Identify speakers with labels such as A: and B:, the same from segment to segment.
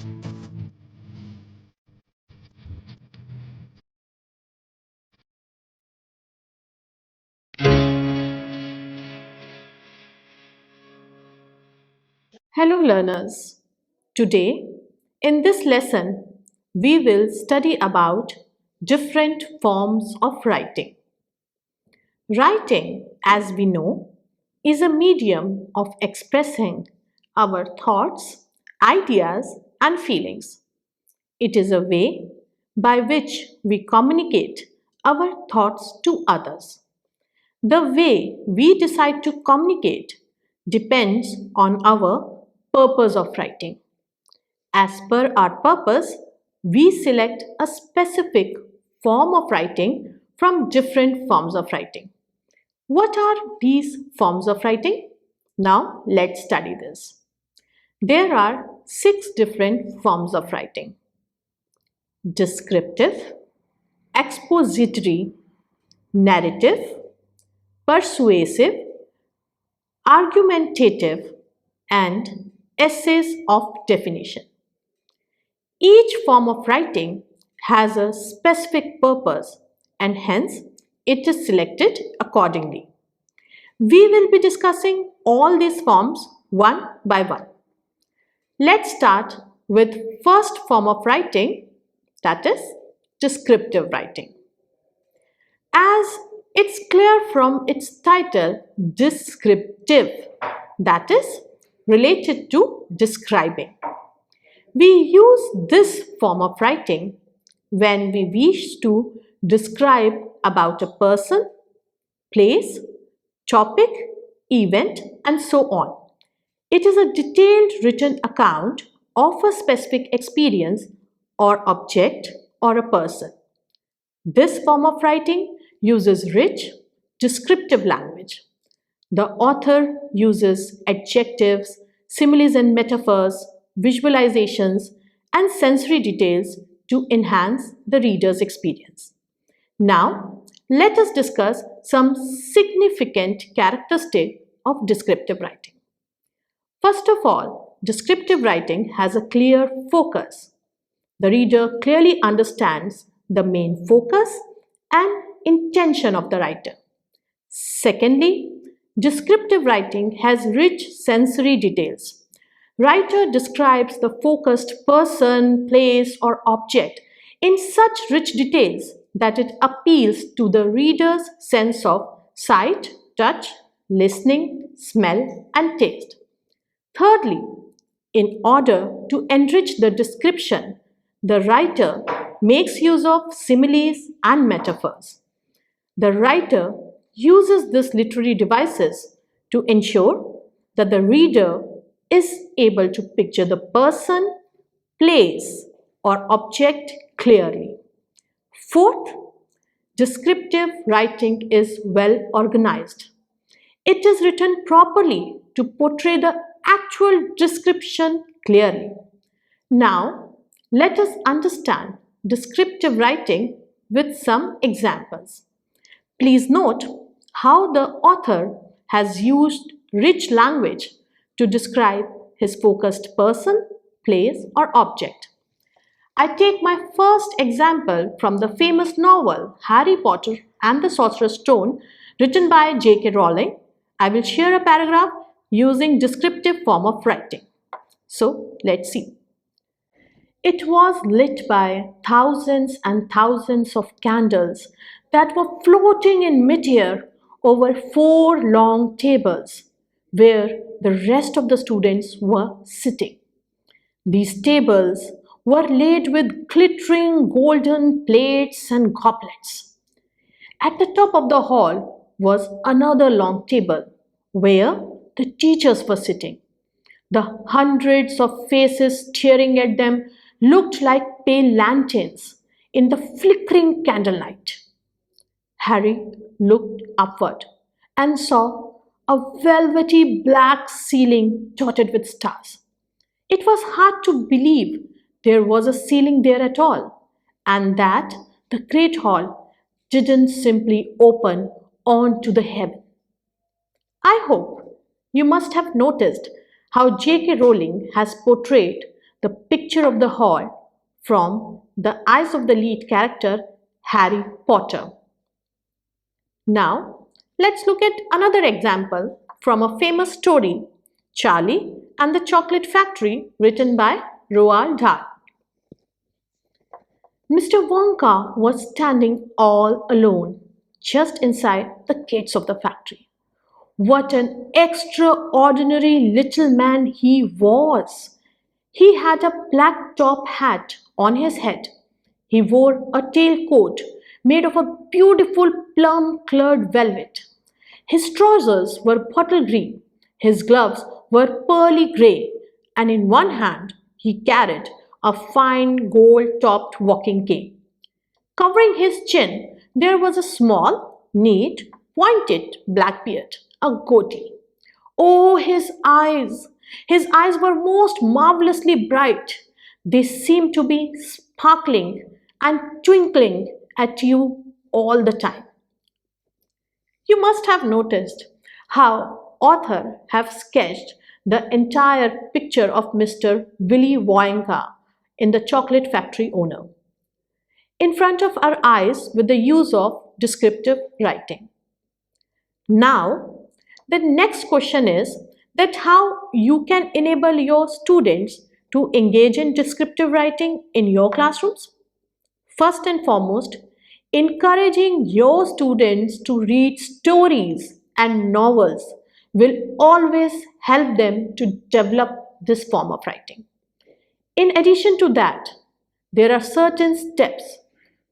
A: Hello learners. Today in this lesson we will study about different forms of writing. Writing, as we know, is a medium of expressing our thoughts, ideas and feelings. It is a way by which we communicate our thoughts to others. The way we decide to communicate depends on our purpose of writing. As per our purpose, we select a specific form of writing from different forms of writing. What are these forms of writing? Now let's study this. There are 6 different forms of writing: descriptive, expository, narrative, persuasive, argumentative, and essays of definition. Each form of writing has a specific purpose and hence it is selected accordingly. We will be discussing all these forms one by one. Let's start with first form of writing, that is descriptive writing. As it's clear from its title, descriptive, that is related to describing. We use this form of writing when we wish to describe about a person, place, topic, event, and so on. It is a detailed written account of a specific experience or object or a person. This form of writing uses rich, descriptive language. The author uses adjectives, similes and metaphors, visualizations, and sensory details to enhance the reader's experience. Now, let us discuss some significant characteristics of descriptive writing. First of all, descriptive writing has a clear focus. The reader clearly understands the main focus and intention of the writer. Secondly, descriptive writing has rich sensory details. Writer describes the focused person, place, or object in such rich details that it appeals to the reader's sense of sight, touch, listening, smell, and taste. Thirdly, in order to enrich the description, the writer makes use of similes and metaphors. The writer uses these literary devices to ensure that the reader is able to picture the person, place, or object clearly. Fourth, descriptive writing is well organized. It is written properly to portray the actual description clearly. Now, let us understand descriptive writing with some examples. Please note how the author has used rich language to describe his focused person, place, or object. I take my first example from the famous novel Harry Potter and the Sorcerer's Stone, written by J.K. Rowling. I will share a paragraph using descriptive form of writing. So let's see. It was lit by thousands and thousands of candles that were floating in midair over 4 long tables where the rest of the students were sitting. These tables were laid with glittering golden plates and goblets. At the top of the hall was another long table where the teachers were sitting. The hundreds of faces staring at them looked like pale lanterns in the flickering candlelight. Harry looked upward and saw a velvety black ceiling dotted with stars. It was hard to believe there was a ceiling there at all, and that the great hall didn't simply open onto the heaven. I hope you must have noticed how J.K. Rowling has portrayed the picture of the hall from the eyes of the lead character, Harry Potter. Now, let's look at another example from a famous story, Charlie and the Chocolate Factory, written by Roald Dahl. Mr. Wonka was standing all alone, just inside the gates of the factory. What an extraordinary little man he was! He had a black top hat on his head. He wore a tailcoat made of a beautiful plum-colored velvet. His trousers were bottle green, his gloves were pearly grey, and in one hand he carried a fine gold-topped walking cane. Covering his chin, there was a small, neat, pointed black beard, a goatee. Oh, his eyes! His eyes were most marvelously bright. They seemed to be sparkling and twinkling at you all the time. You must have noticed how author have sketched the entire picture of Mr. Willy Wonka in the chocolate factory owner in front of our eyes with the use of descriptive writing. Now, the next question is that how you can enable your students to engage in descriptive writing in your classrooms. First and foremost, encouraging your students to read stories and novels will always help them to develop this form of writing. In addition to that, there are certain steps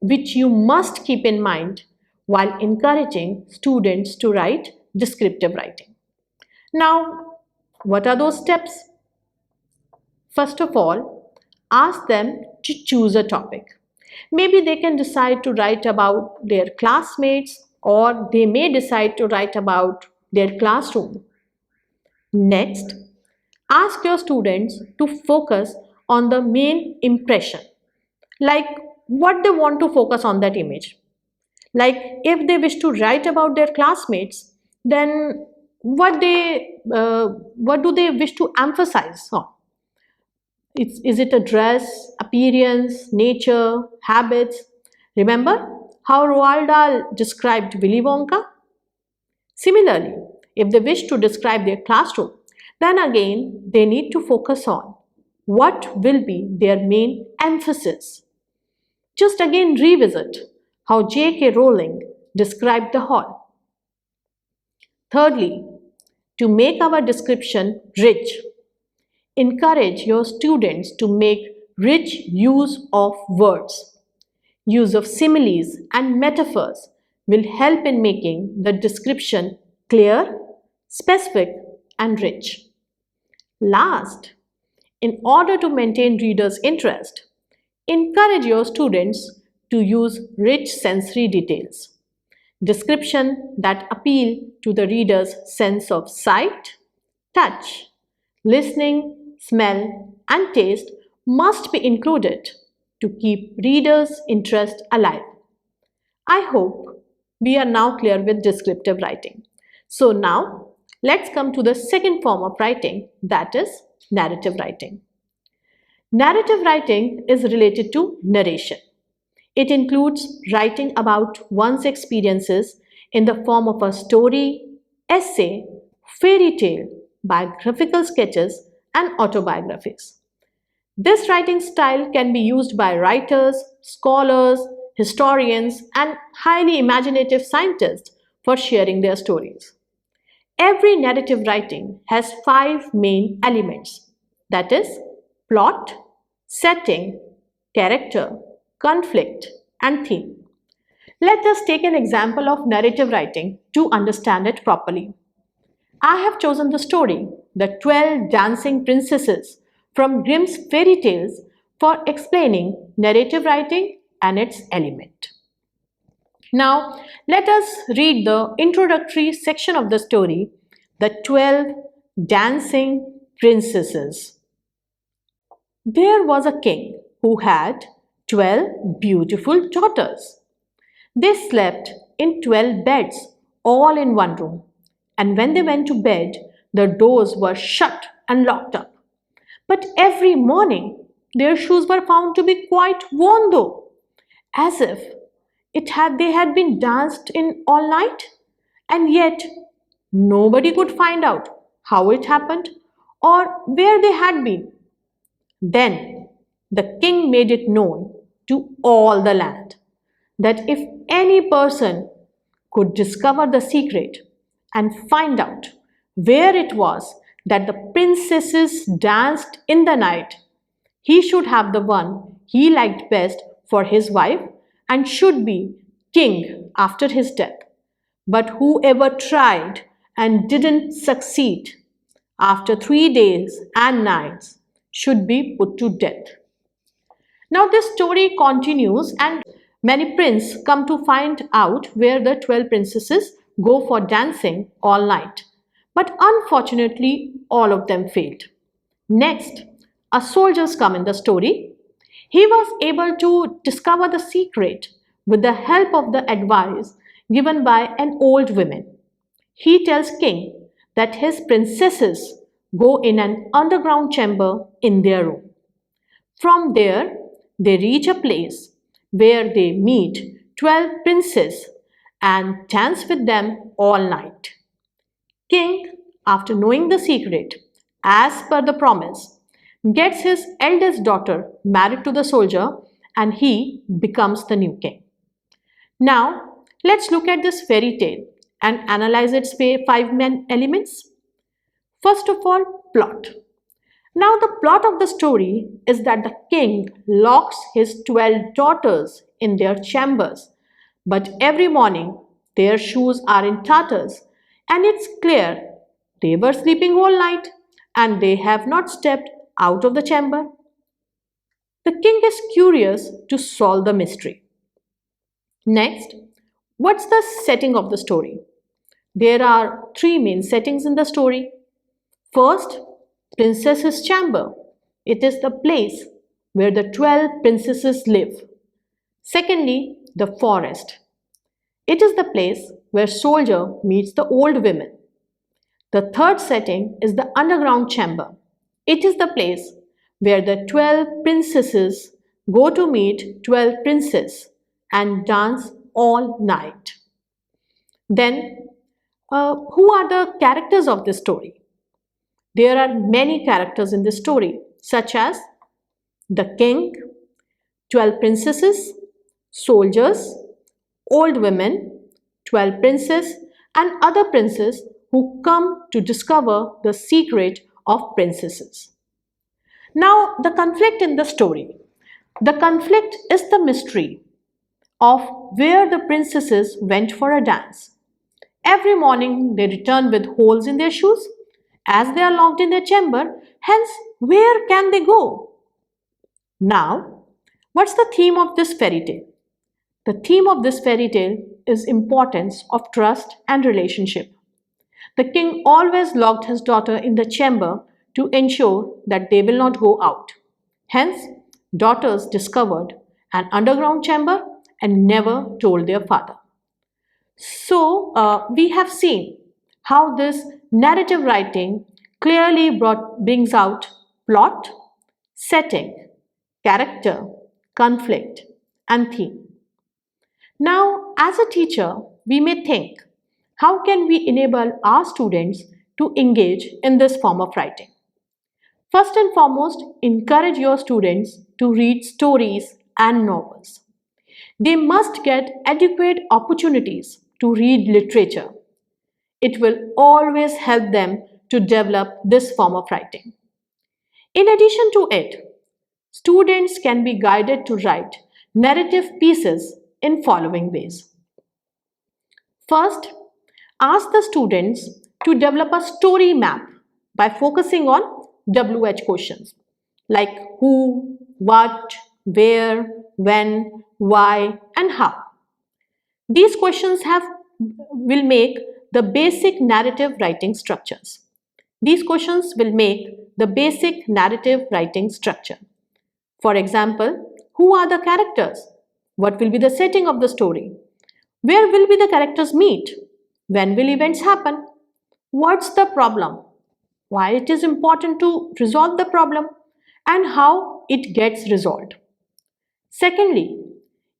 A: which you must keep in mind while encouraging students to write descriptive writing. Now, what are those steps? First of all, ask them to choose a topic. Maybe they can decide to write about their classmates, or they may decide to write about their classroom. Next, ask your students to focus on the main impression, like what they want to focus on that image. Like if they wish to write about their classmates, then what do they wish to emphasize on? Is it a dress, appearance, nature, habits? Remember how Roald Dahl described Willy Wonka? Similarly, if they wish to describe their classroom, then again they need to focus on what will be their main emphasis. Just again revisit how J.K. Rowling described the hall. Thirdly, to make our description rich, encourage your students to make rich use of words. Use of similes and metaphors will help in making the description clear, specific, and rich. Last, in order to maintain readers' interest, encourage your students to use rich sensory details. Description that appeal to the reader's sense of sight, touch, listening, smell, and taste must be included to keep readers' interest alive. I hope we are now clear with descriptive writing. So now let's come to the second form of writing, that is narrative writing. Narrative writing is related to narration. It includes writing about one's experiences in the form of a story, essay, fairy tale, biographical sketches, and autobiographies. This writing style can be used by writers, scholars, historians, and highly imaginative scientists for sharing their stories. Every narrative writing has 5 main elements, that is, plot, setting, character, conflict, and theme. Let us take an example of narrative writing to understand it properly. I have chosen the story, The 12 Dancing Princesses, from Grimm's Fairy Tales for explaining narrative writing and its element. Now, let us read the introductory section of the story, The 12 Dancing Princesses. There was a king who had 12 beautiful daughters. They slept in 12 beds, all in one room, and when they went to bed, the doors were shut and locked up. But every morning, Their shoes were found to be quite worn though, as if they had been danced in all night, and yet nobody could find out how it happened or where they had been. Then the king made it known to all the land that if any person could discover the secret and find out where it was that the princesses danced in the night, he should have the one he liked best for his wife and should be king after his death. But whoever tried and didn't succeed after 3 days and nights should be put to death. Now this story continues and many princes come to find out where the 12 princesses go for dancing all night. But unfortunately, all of them failed. Next, a soldiers come in the story. He was able to discover the secret with the help of the advice given by an old woman. He tells king that his princesses go in an underground chamber in their room. From there, they reach a place where they meet 12 princes and dance with them all night. King, after knowing the secret, as per the promise, gets his eldest daughter married to the soldier and he becomes the new king. Now, let's look at this fairy tale and analyze its five main elements. First of all, plot. Now, the plot of the story is that the king locks his 12 daughters in their chambers, but every morning their shoes are in tatters, and it's clear they were sleeping all night and they have not stepped out of the chamber. The king is curious to solve the mystery. Next, what's the setting of the story? There are three main settings in the story. First, princess's chamber. It is the place where the 12 princesses live. Secondly, the forest. It is the place where soldier meets the old women. The third setting is the underground chamber. It is the place where the 12 princesses go to meet 12 princes and dance all night. Then, who are the characters of this story? There are many characters in this story, such as the king, 12 princesses, soldiers, old women, 12 princes, and other princes who come to discover the secret of princesses. Now, the conflict in the story. The conflict is the mystery of where the princesses went for a dance. Every morning they return with holes in their shoes as they are locked in their chamber. Hence, where can they go? Now, what's the theme of this fairy tale? The theme of this fairy tale is importance of trust and relationship. The king always locked his daughter in the chamber to ensure that they will not go out. Hence, daughters discovered an underground chamber and never told their father. So, we have seen how this narrative writing clearly brings out plot, setting, character, conflict, and theme. Now, as a teacher, we may think, how can we enable our students to engage in this form of writing? First and foremost, encourage your students to read stories and novels. They must get adequate opportunities to read literature. It will always help them to develop this form of writing. In addition to it, students can be guided to write narrative pieces in following ways. First, ask the students to develop a story map by focusing on WH questions like who, what, where, when, why, and how. These questions will make the basic narrative writing structures. These questions will make the basic narrative writing structure. For example, who are the characters? What will be the setting of the story? Where will be the characters meet? When will events happen? What's the problem? Why it is important to resolve the problem? And how how it gets resolved. Secondly,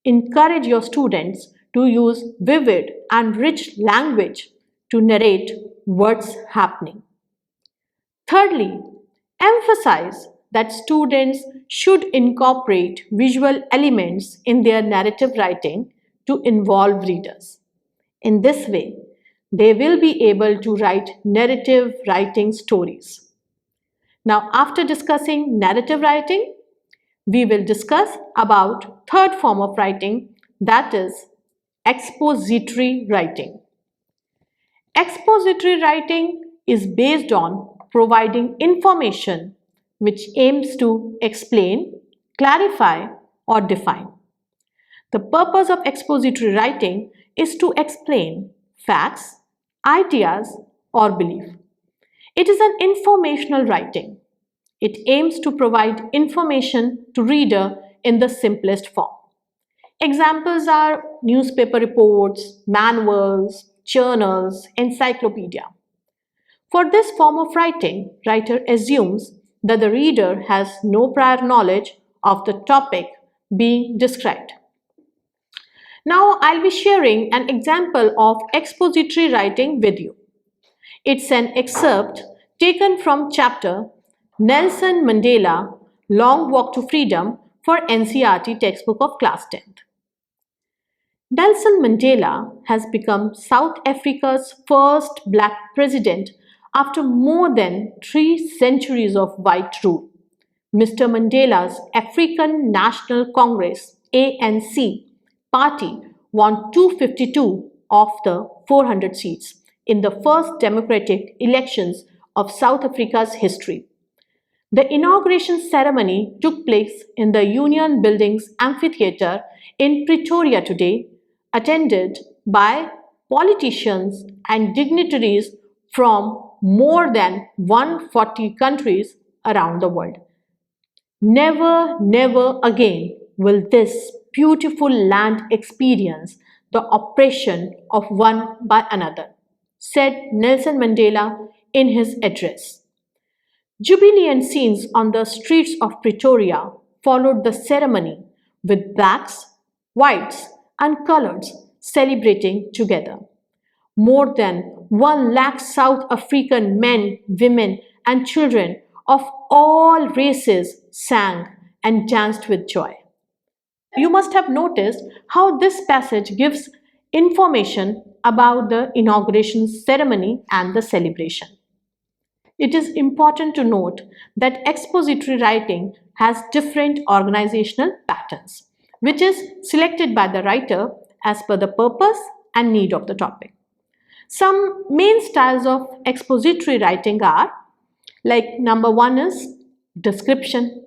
A: encourage your students to use vivid and rich language to narrate what's happening. Thirdly, emphasize that students should incorporate visual elements in their narrative writing to involve readers. In this way, they will be able to write narrative writing stories. Now, after discussing narrative writing, we will discuss about third form of writing, that is expository writing. Expository writing is based on providing information which aims to explain, clarify, or define. The purpose of expository writing is to explain facts, ideas, or belief. It is an informational writing. It aims to provide information to reader in the simplest form. Examples are newspaper reports, manuals, journals, encyclopedia. For this form of writing, writer assumes that the reader has no prior knowledge of the topic being described. Now I'll be sharing an example of expository writing with you. It's an excerpt taken from chapter Nelson Mandela, Long Walk to Freedom for NCERT textbook of class 10th. Nelson Mandela has become South Africa's first black president after more than 3 centuries of white rule. Mr. Mandela's African National Congress ANC party won 252 of the 400 seats in the first democratic elections of South Africa's history. The inauguration ceremony took place in the Union Buildings Amphitheatre in Pretoria today, attended by politicians and dignitaries from more than 140 countries around the world. Never, never again will this beautiful land experience the oppression of one by another, said Nelson Mandela in his address. Jubilant scenes on the streets of Pretoria followed the ceremony with blacks, whites, and coloreds celebrating together. More than 1 lakh South African men, women, and children of all races sang and danced with joy. You must have noticed how this passage gives information about the inauguration ceremony and the celebration. It is important to note that expository writing has different organizational patterns, which is selected by the writer as per the purpose and need of the topic. Some main styles of expository writing are, like number 1 is description.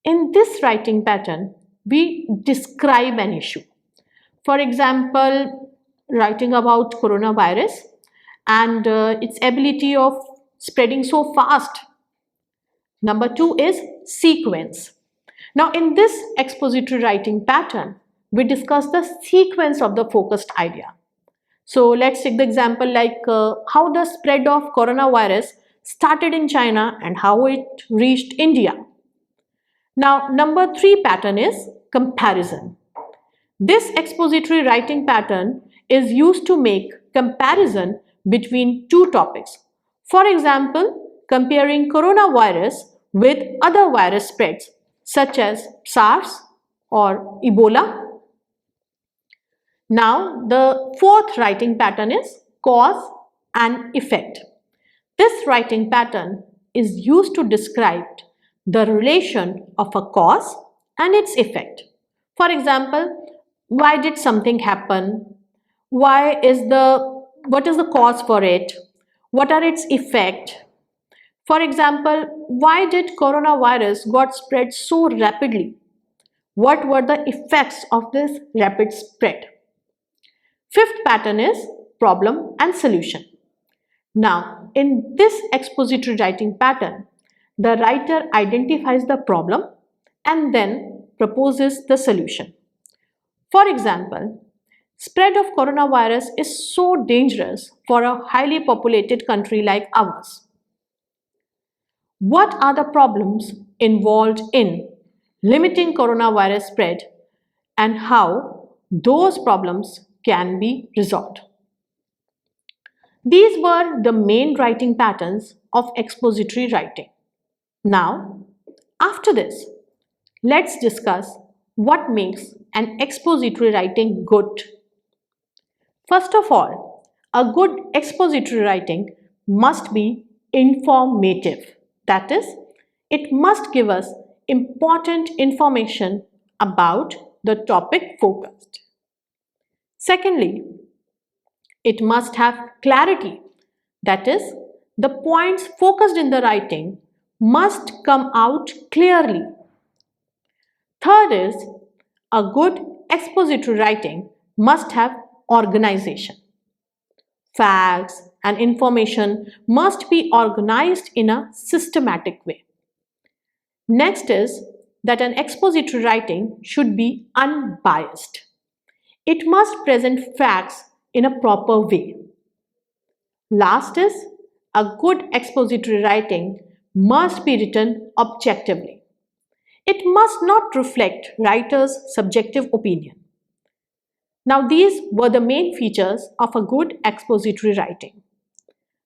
A: In this writing pattern, we describe an issue. For example, writing about coronavirus and its ability of spreading so fast. Number 2 is sequence. Now in this expository writing pattern, we discuss the sequence of the focused idea. So let's take the example like how the spread of coronavirus started in China and how it reached India. Now number 3 pattern is comparison. This expository writing pattern is used to make comparison between 2 topics. For example, comparing coronavirus with other virus spreads such as SARS or Ebola. Now, the 4th writing pattern is cause and effect. This writing pattern is used to describe the relation of a cause and its effect. For example, why did something happen? What is the cause for it? What are its effects? For example, why did coronavirus got spread so rapidly? What were the effects of this rapid spread? 5th pattern is problem and solution. Now, in this expository writing pattern, the writer identifies the problem and then proposes the solution. For example, spread of coronavirus is so dangerous for a highly populated country like ours. What are the problems involved in limiting coronavirus spread, and how those problems can be resolved. These were the main writing patterns of expository writing. Now, after this, let's discuss what makes an expository writing good. First of all, a good expository writing must be informative. That is, it must give us important information about the topic focused. Secondly, it must have clarity. That is, the points focused in the writing must come out clearly. Third is, a good expository writing must have organization. Facts and information must be organized in a systematic way. Next is that an expository writing should be unbiased. It must present facts in a proper way. Last is, a good expository writing must be written objectively. It must not reflect writer's subjective opinion. Now, these were the main features of a good expository writing.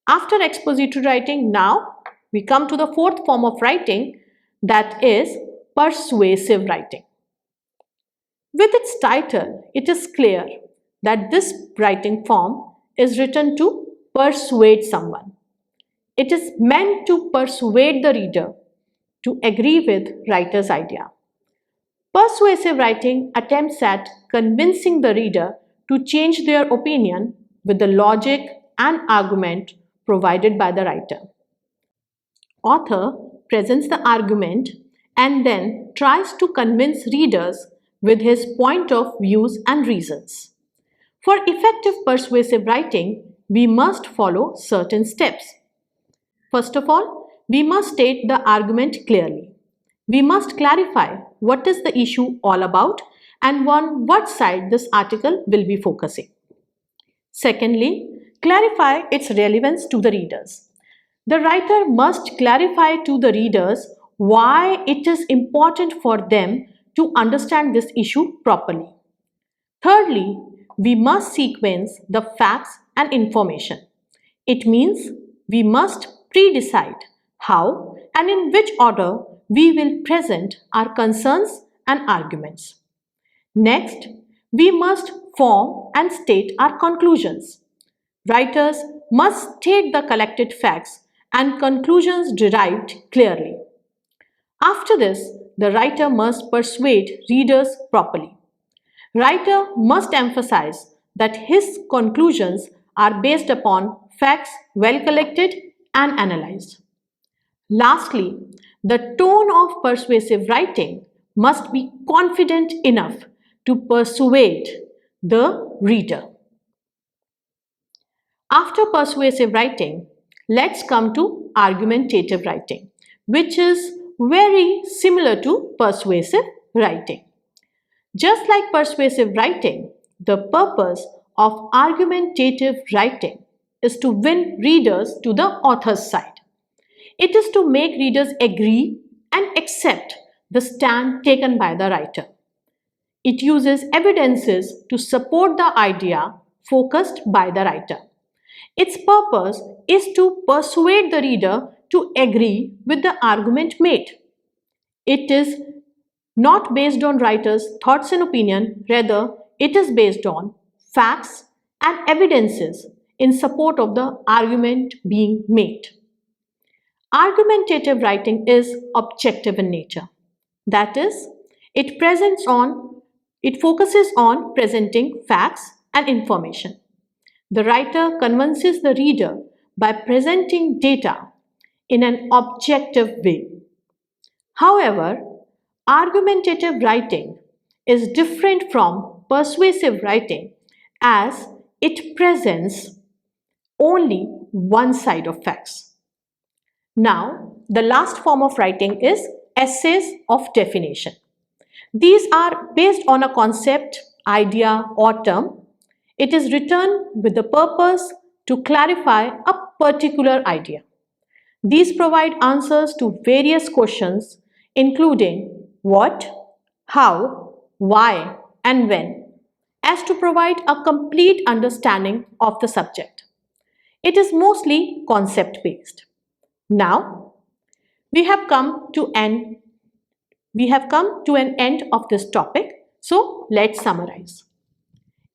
A: After expository writing, now we come to the fourth form of writing, that is persuasive writing. With its title, it is clear that this writing form is written to persuade someone. It is meant to persuade the reader to agree with writer's idea. Persuasive writing attempts at convincing the reader to change their opinion with the logic and argument provided by the writer. Author presents the argument and then tries to convince readers with his point of views and reasons. For effective persuasive writing, we must follow certain steps. First of all, we must state the argument clearly. We must clarify what is the issue all about and on what side this article will be focusing. Secondly, clarify its relevance to the readers. The writer must clarify to the readers why it is important for them to understand this issue properly. Thirdly, we must sequence the facts and information. It means we must pre-decide how and in which order we will present our concerns and arguments. Next, we must form and state our conclusions. Writers must state the collected facts and conclusions derived clearly. After this, the writer must persuade readers properly. Writer must emphasize that his conclusions are based upon facts well collected and analyzed. Lastly, the tone of persuasive writing must be confident enough to persuade the reader. After persuasive writing, let's come to argumentative writing, which is very similar to persuasive writing. Just like persuasive writing, the purpose of argumentative writing is to win readers to the author's side. It is to make readers agree and accept the stand taken by the writer. It uses evidences to support the idea focused by the writer. Its purpose is to persuade the reader to agree with the argument made. It is not based on writer's thoughts and opinion, rather it is based on facts and evidences in support of the argument being made. Argumentative writing is objective in nature. That is, it focuses on presenting facts and information. The writer convinces the reader by presenting data in an objective way. However, argumentative writing is different from persuasive writing as it presents only one side of facts. Now, the last form of writing is essays of definition. These are based on a concept, idea, or term. It is written with the purpose to clarify a particular idea. These provide answers to various questions, including what, how, why, and when, as to provide a complete understanding of the subject. It is mostly concept-based. Now, we have come to an end of this topic, so let's summarize.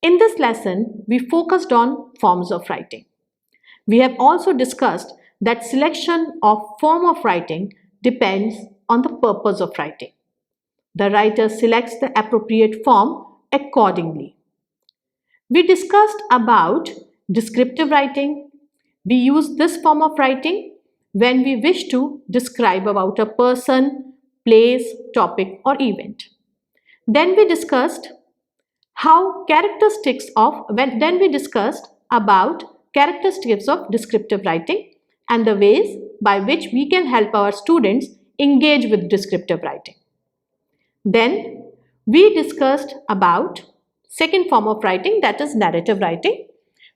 A: In this lesson, we focused on forms of writing. We have also discussed that selection of form of writing depends on the purpose of writing. The writer selects the appropriate form accordingly. We discussed about descriptive writing. We use this form of writing when we wish to describe about a person, place, topic, or event. Then we discussed about characteristics of descriptive writing and the ways by which we can help our students engage with descriptive writing. Then we discussed about second form of writing, that is narrative writing.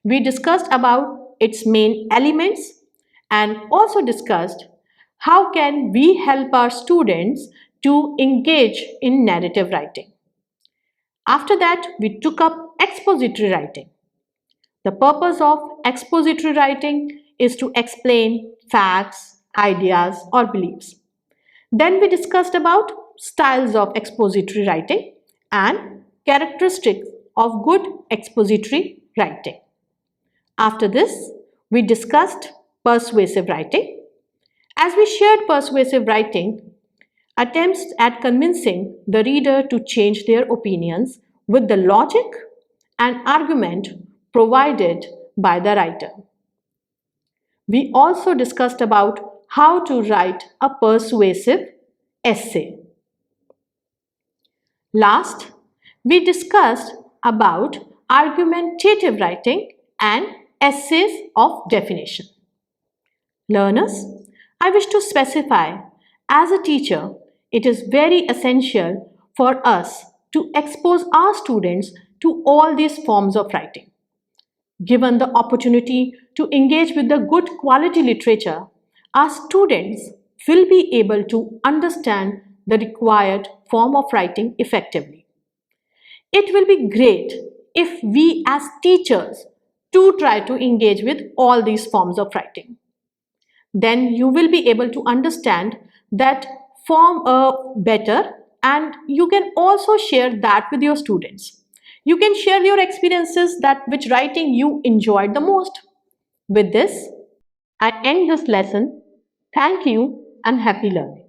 A: We discussed about its main elements and also discussed how can we help our students to engage in narrative writing. After that, we took up expository writing. The purpose of expository writing is to explain facts, ideas, or beliefs. Then we discussed about styles of expository writing and characteristics of good expository writing. After this, we discussed persuasive writing. As we shared persuasive writing, attempts at convincing the reader to change their opinions with the logic and argument provided by the writer. We also discussed about how to write a persuasive essay. Last, we discussed about argumentative writing and essays of definition. Learners, I wish to specify, as a teacher, it is very essential for us to expose our students to all these forms of writing. Given the opportunity to engage with the good quality literature, our students will be able to understand the required form of writing effectively. It will be great if we as teachers do try to engage with all these forms of writing. Then you will be able to understand that form better, and you can also share that with your students. You can share your experiences that which writing you enjoyed the most. With this, I end this lesson. Thank you and happy learning.